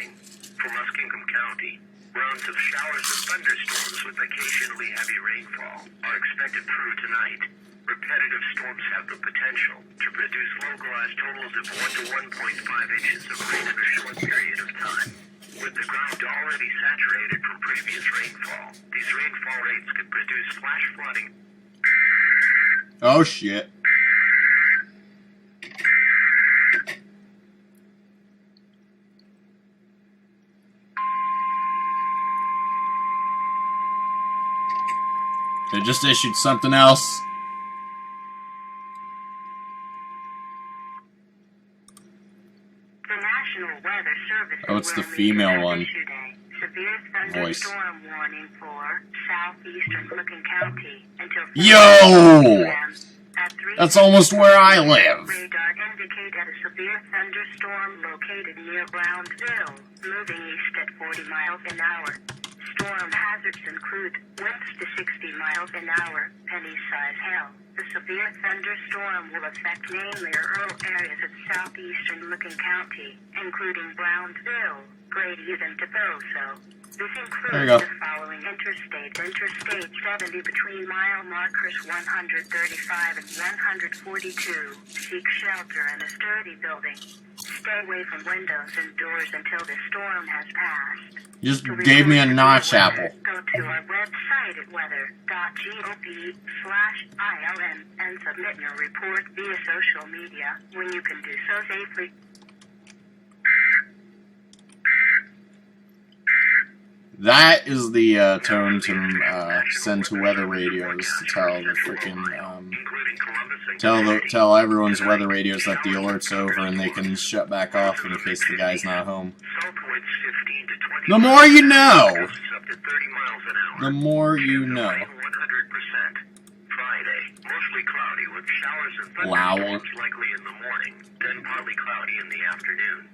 warning. For Muskingum County, rounds of showers of thunderstorms with occasionally heavy rainfall are expected through tonight. Repetitive storms have the potential to produce localized totals of 1 to 1.5 inches of rain in a short period of time. With the ground already saturated from previous rainfall, these rainfall rates could produce flash flooding. Oh shit. They just issued something else. The National Weather Service. Oh, it's the female one. Severe thunderstorm warning for southeastern Licking County until Yo! That's almost where I live. Radar indicate a severe thunderstorm located near Brownsville, moving east at 40 miles an hour. Storm hazards include winds to 60 miles an hour and east-size hail. The severe thunderstorm will affect mainly rural areas of southeastern Licking County, including Brownsville, Grady, and Toboso. This includes the following interstate 70 between mile markers 135 and 142. Seek shelter in a sturdy building. Stay away from windows and doors until the storm has passed. You just gave me a notch apple. Go to our website at weather.gop/ILN and submit your report via social media when you can do so safely. That is the tone to send to weather radios to tell the freaking tell everyone's weather radios that the alert's over and they can shut back off in case the guy's not home. The more you know. The more you know. Friday, mostly cloudy with showers and Wow. thunderstorms likely in the morning, then partly cloudy in the afternoon.